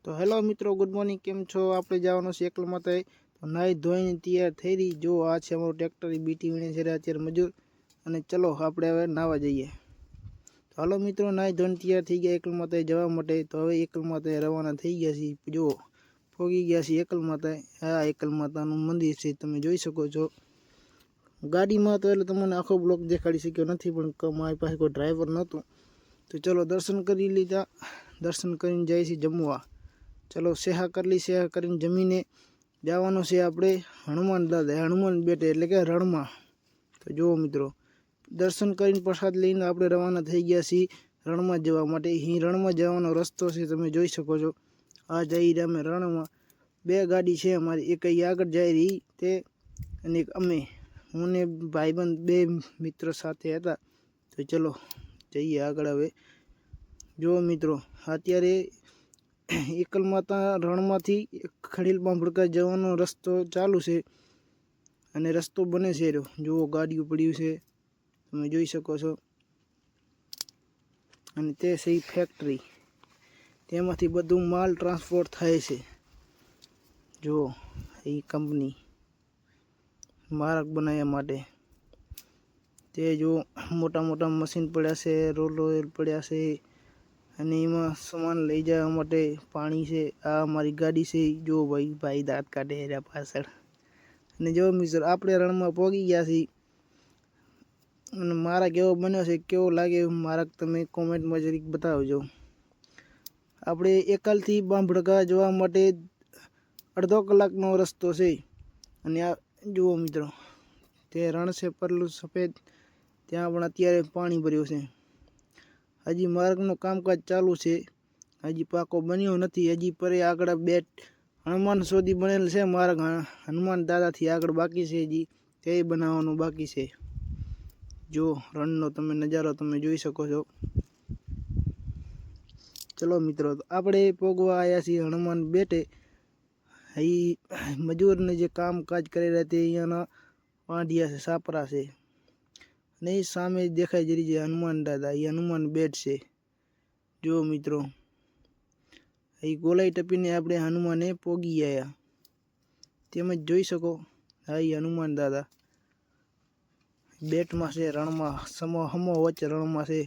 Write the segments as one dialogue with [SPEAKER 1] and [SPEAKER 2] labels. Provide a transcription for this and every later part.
[SPEAKER 1] તો હેલો મિત્રો, good morning. કેમ છો? આપણે જવાનું છે એકલ માતા. તો નાહી ધોઈને તૈયાર થઈ રહી. જો આ છે અમારું ટ્રેક્ટર, બીટી વીણે છે અત્યારે મજૂર. અને ચલો આપણે હવે નાહવા જઈએ. તો હાલો મિત્રો, નાહી ધોઈને તૈયાર થઈ ગયા એકલ માતાએ જવા માટે. તો હવે એકલ માતાએ રવાના થઈ ગયા છીએ. જો પહોંચી ગયા છીએ એકલ માતાએ. આ એકલ માતાનું મંદિર છે, તમે જોઈ શકો છો. ગાડીમાં તો એટલે તમને આખો બ્લોક દેખાડી શક્યો નથી, પણ મારી પાસે કોઈ ડ્રાઈવર નહોતું. તો ચલો દર્શન કરી લીધા. દર્શન કરીને જાય છે જમવા. ચલો સેહા કરી લી. સેહા કરીને જમીને જવાનું છે આપણે હનુમાન દાદા, હનુમાન બેટે એટલે કે રણમાં. તો જુઓ મિત્રો, દર્શન કરીને પ્રસાદ લઈને આપણે રવાના થઈ ગયા છીએ રણમાં જવા માટે. અહીં રણમાં જવાનો રસ્તો છે, તમે જોઈ શકો છો. આ જઈ રહ્યા અમે રણમાં. બે ગાડી છે અમારી, એક અહીં આગળ જઈ રહી તે, અને એક અમે, હું ને ભાઈબંધ બે મિત્ર સાથે હતા. તો ચલો જઈએ આગળ હવે. જુઓ મિત્રો, અત્યારે એકલ માતા રણમાંથી ખડીલ પાંભડકા જવાનો રસ્તો ચાલુ છે, અને રસ્તો બને છે. જુઓ ગાડીઓ પડ્યું છે, તમે જોઈ શકો છો. અને તે છે ફેક્ટરી, તેમાંથી બધું માલ ટ્રાન્સપોર્ટ થાય છે. જુઓ એ કંપની માર્ગ બનાવવા માટે. તે જો મોટા મોટા મશીન પડ્યા છે, રોલર પડ્યા છે, અને એમાં સામાન લઈ જવા માટે પાણી છે. આ અમારી ગાડી છે. જો ભાઈ દાંત કાઢે રહ્યા પાછળ. અને જો મિત્ર, આપણે રણમાં પહોંચી ગયા છીએ. અને મારા કેવો બન્યો છે, કેવો લાગે મારા તમે કોમેન્ટમાં જરીક બતાવજો. આપણે એકલથી પાંભડકા જવા માટે અડધો કલાકનો રસ્તો છે. અને આ જુઓ મિત્રો, તે રણ છે પરલું સફેદ. ત્યાં પણ અત્યારે પાણી ભર્યું છે. હજી માર્ગનું કામકાજ ચાલુ છે, હજી પાકો બન્યો નથી. હજી પરે આગળ બે હનુમાન સુધી બનેલ છે માર્ગ. હનુમાન દાદાથી આગળ બાકી છે, હજી તે બનાવવાનું બાકી છે. જો રણનો તમે નજારો તમે જોઈ શકો છો. ચલો મિત્રો, આપણે પોગવા આવ્યા છીએ હનુમાન બેટે. અહીં મજૂરને જે કામકાજ કરી રહ્યા તે અહીંયાના વાંઢિયા છે, સાપરા છે. અને એ સામે દેખાઈ જરી છે હનુમાન દાદા, એ હનુમાન બેટ છે. જો મિત્રો, અહીં ગોલાઈ ટપીને આપણે હનુમાને પોગી આવ્યા. તેમજ જોઈ શકો, હા એ હનુમાન દાદા બેટમાં છે, રણમાં હમો વચ્ચે રણમાં છે.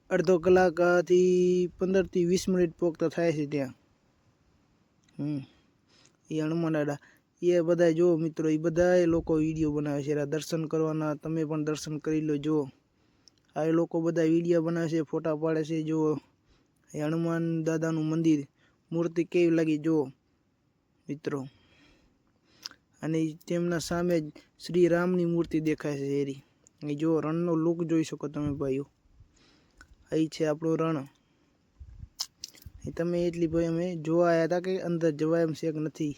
[SPEAKER 1] અડધો કલાકથી 15 થી 20 મિનિટ પોગતા થાય છે ત્યાં. એ હનુમાન દાદા એ બધા જો મિત્રો, એ બધા લોકો વિડીયો બનાવે છે. દર્શન કરવાના, તમે પણ દર્શન કરી લો. જો આ લોકો બધા વિડીયો બનાવે છે, ફોટા પાડે છે. જો એ હનુમાન દાદાનું મંદિર, મૂર્તિ કેવી લાગી જો મિત્રો. અને તેમના સામે જ શ્રી રામની મૂર્તિ દેખાય છે. એરી એ જો રણનો લુક જોઈ શકો તમે ભાઈઓ. અહીં છે આપણું રણ. એ તમે એટલી ભાઈ અમે જોવા આવ્યા હતા કે અંદર જવાય એમ છે કે નથી.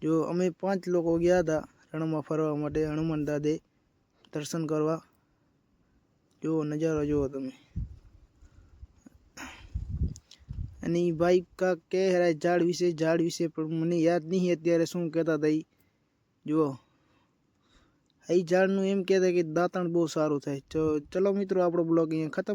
[SPEAKER 1] જો અમે 5 લોકો ગયા હતા રણમાં ફરવા માટે, હનુમાન દાદે દર્શન કરવા. જુઓ નજારો જુઓ તમે. અને એ ભાઈ કા કે ઝાડ વિશે પણ મને યાદ નહીં અત્યારે શું કહેતા હતા. જુઓ એ ઝાડનું એમ કહેતા કે દાંતણ બહુ સારું થાય. ચલો મિત્રો, આપણો બ્લોગ અહીંયા ખતમ.